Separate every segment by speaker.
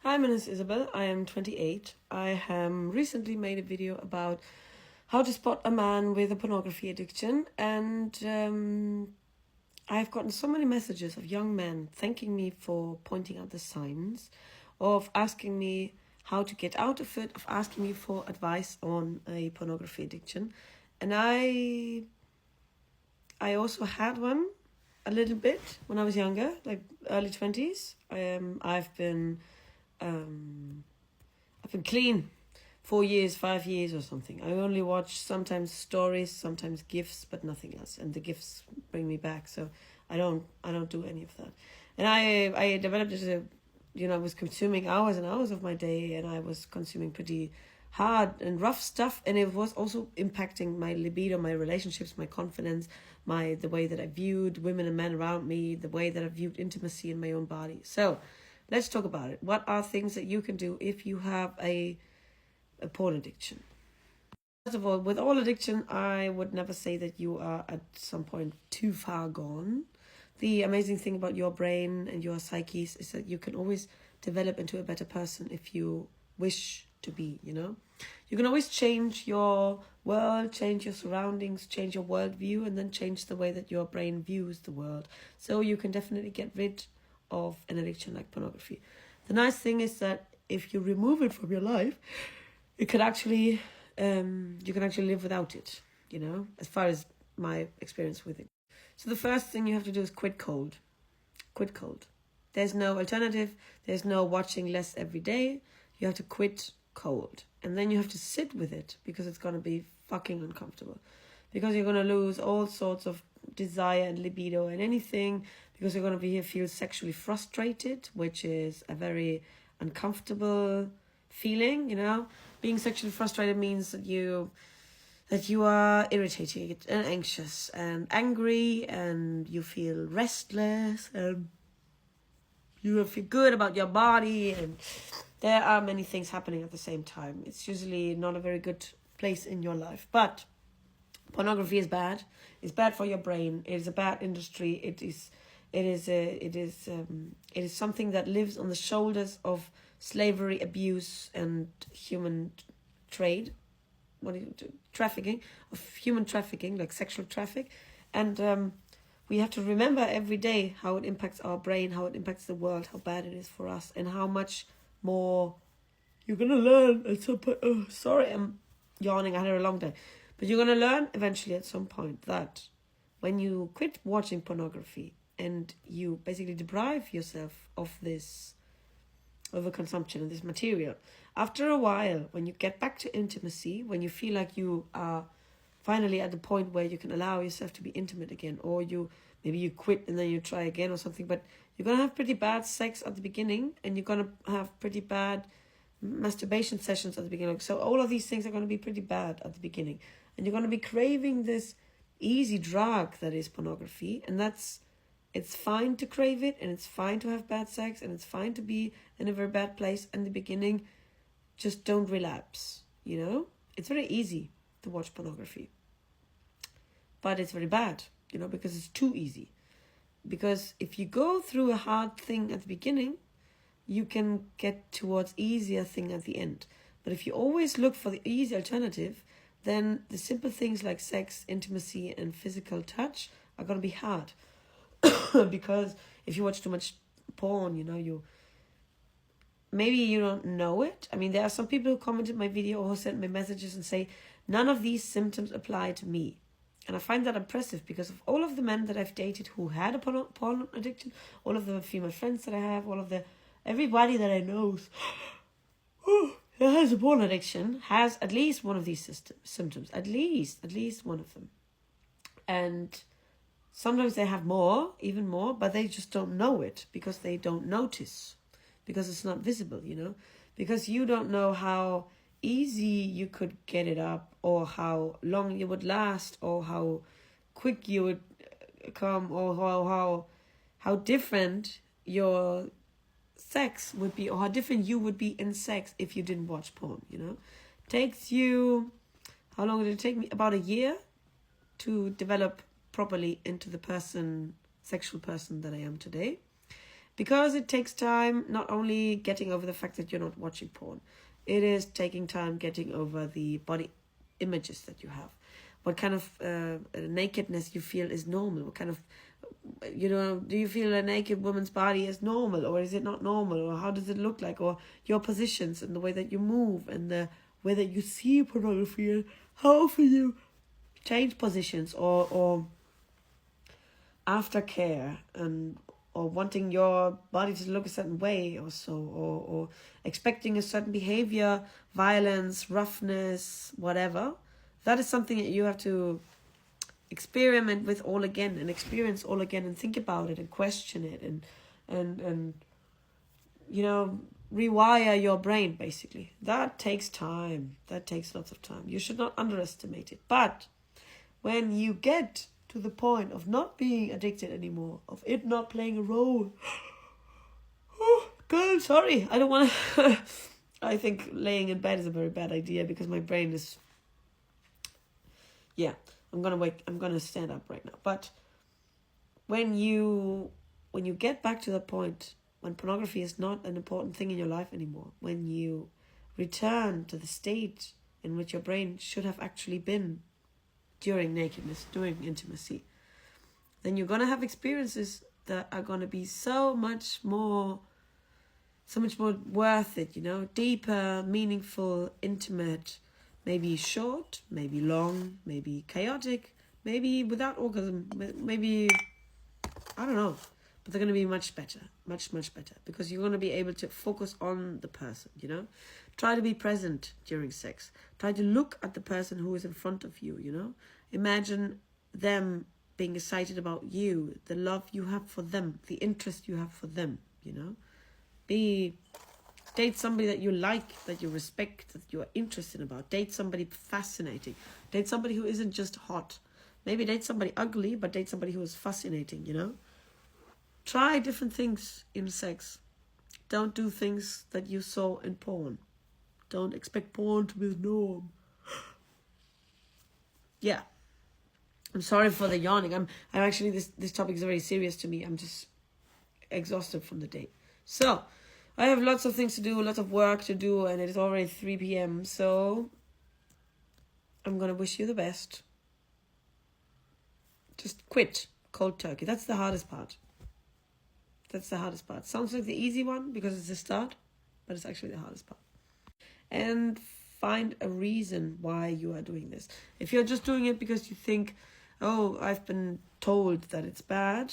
Speaker 1: Hi, my name is Isabel. I am 28. I have recently made a video about how to spot a man with a pornography addiction, and I've gotten so many messages of young men thanking me for pointing out the signs, of asking me how to get out of it, of asking me for advice on a pornography addiction. And I also had one a little bit when I was younger, like early 20s. I've been clean 4 years, 5 years or something. I only watch sometimes stories, sometimes GIFs, but nothing else. And the GIFs bring me back, so I don't do any of that. And I developed it I was consuming hours and hours of my day, and I was consuming pretty hard and rough stuff, and it was also impacting my libido, my relationships, my confidence, the way that I viewed women and men around me, the way that I viewed intimacy in my own body. So let's talk about it. What are things that you can do if you have a porn addiction? First of all, with all addiction, I would never say that you are at some point too far gone. The amazing thing about your brain and your psyche is that you can always develop into a better person if you wish to be, You can always change your world, change your surroundings, change your worldview, and then change the way that your brain views the world. So you can definitely get rid of an addiction like pornography. The nice thing is that if you remove it from your life, you can actually live without it, as far as my experience with it. So the first thing you have to do is quit cold. Quit cold. There's no alternative. There's no watching less every day. You have to quit cold. And then you have to sit with it, because it's going to be fucking uncomfortable. Because you're going to lose all sorts of desire and libido and anything, because you're going to feel sexually frustrated, which is a very uncomfortable feeling, Being sexually frustrated means that you are irritated and anxious and angry, and you feel restless, and you feel good about your body, and there are many things happening at the same time. It's usually not a very good place in your life. But pornography is bad. It's bad for your brain. It is a bad industry. It is something that lives on the shoulders of slavery, abuse, and human trade. Trafficking, of human trafficking, like sexual traffic. And we have to remember every day how it impacts our brain, how it impacts the world, how bad it is for us, and how much more you're going to learn at some point. Oh, sorry, I'm yawning. I had a long day. But you're going to learn eventually at some point that when you quit watching pornography and you basically deprive yourself of this overconsumption of this material, after a while, when you get back to intimacy, when you feel like you are finally at the point where you can allow yourself to be intimate again, or maybe you quit and then you try again or something, but you're going to have pretty bad sex at the beginning, and you're going to have pretty bad masturbation sessions at the beginning. So all of these things are going to be pretty bad at the beginning, and you're going to be craving this easy drug that is pornography. And it's fine to crave it, and it's fine to have bad sex, and it's fine to be in a very bad place in the beginning. Just don't relapse, It's very easy to watch pornography, but it's very bad, because it's too easy. Because if you go through a hard thing at the beginning, you can get towards easier thing at the end. But if you always look for the easy alternative, then the simple things like sex, intimacy, and physical touch are going to be hard. Because if you watch too much porn, maybe you don't know it. I mean, there are some people who commented my video or who sent me messages and say, none of these symptoms apply to me. And I find that impressive, because of all of the men that I've dated who had a porn addiction, all of the female friends that I have, everybody that I know who has a porn addiction has at least one of these symptoms. At least one of them. And sometimes they have more, even more, but they just don't know it, because they don't notice, because it's not visible, because you don't know how easy you could get it up, or how long you would last, or how quick you would come, or how different your sex would be, or how different you would be in sex if you didn't watch porn. Takes you, how long did it take me? About a year to develop properly into the sexual person that I am today. Because it takes time, not only getting over the fact that you're not watching porn, it is taking time getting over the body images that you have. What kind of nakedness you feel is normal? What kind of, do you feel a naked woman's body is normal, or is it not normal? Or how does it look like? Or your positions and the way that you move and the way that you see pornography, and how often you change positions, or aftercare, and or wanting your body to look a certain way or so, or expecting a certain behavior, violence, roughness, whatever. That is something that you have to experiment with all again, and experience all again, and think about it and question it, and rewire your brain, basically. That takes time. That takes lots of time. You should not underestimate it. But when you get to the point of not being addicted anymore, of it not playing a role, oh God, I'm sorry, I don't want to I think laying in bed is a very bad idea, because my brain is, I'm gonna stand up right now. But when you get back to the point when pornography is not an important thing in your life anymore, when you return to the state in which your brain should have actually been during nakedness, during intimacy, then you're gonna have experiences that are gonna be so much more worth it, deeper, meaningful, intimate, maybe short, maybe long, maybe chaotic, maybe without orgasm, maybe, I don't know. But they're going to be much better, much, much better. Because you're going to be able to focus on the person, Try to be present during sex. Try to look at the person who is in front of you, Imagine them being excited about you, the love you have for them, the interest you have for them, Date somebody that you like, that you respect, that you are interested about. Date somebody fascinating. Date somebody who isn't just hot. Maybe date somebody ugly, but date somebody who is fascinating, Try different things in sex. Don't do things that you saw in porn. Don't expect porn to be the norm. Yeah. I'm sorry for the yawning. I'm actually, this topic is very serious to me. I'm just exhausted from the day. So, I have lots of things to do, lots of work to do, and it is already 3 p.m. So, I'm going to wish you the best. Just quit cold turkey. That's the hardest part. Sounds like the easy one because it's the start, but it's actually the hardest part. And find a reason why you are doing this. If you're just doing it because you think, oh, I've been told that it's bad,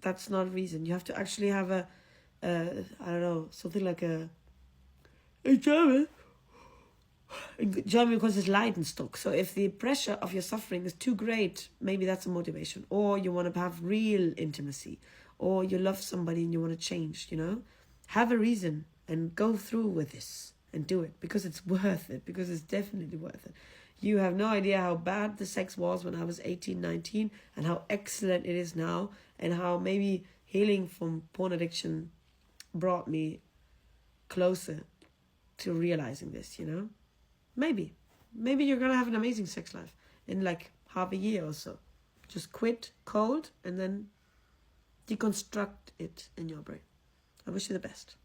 Speaker 1: that's not a reason. You have to actually have something like in German because it's Leidensdruck. So if the pressure of your suffering is too great, maybe that's a motivation. Or you want to have real intimacy, or you love somebody and you want to change, Have a reason and go through with this and do it, because it's worth it, because it's definitely worth it. You have no idea how bad the sex was when I was 18, 19, and how excellent it is now, and how maybe healing from porn addiction brought me closer to realizing this, Maybe you're going to have an amazing sex life in like half a year or so. Just quit cold and then deconstruct it in your brain. I wish you the best.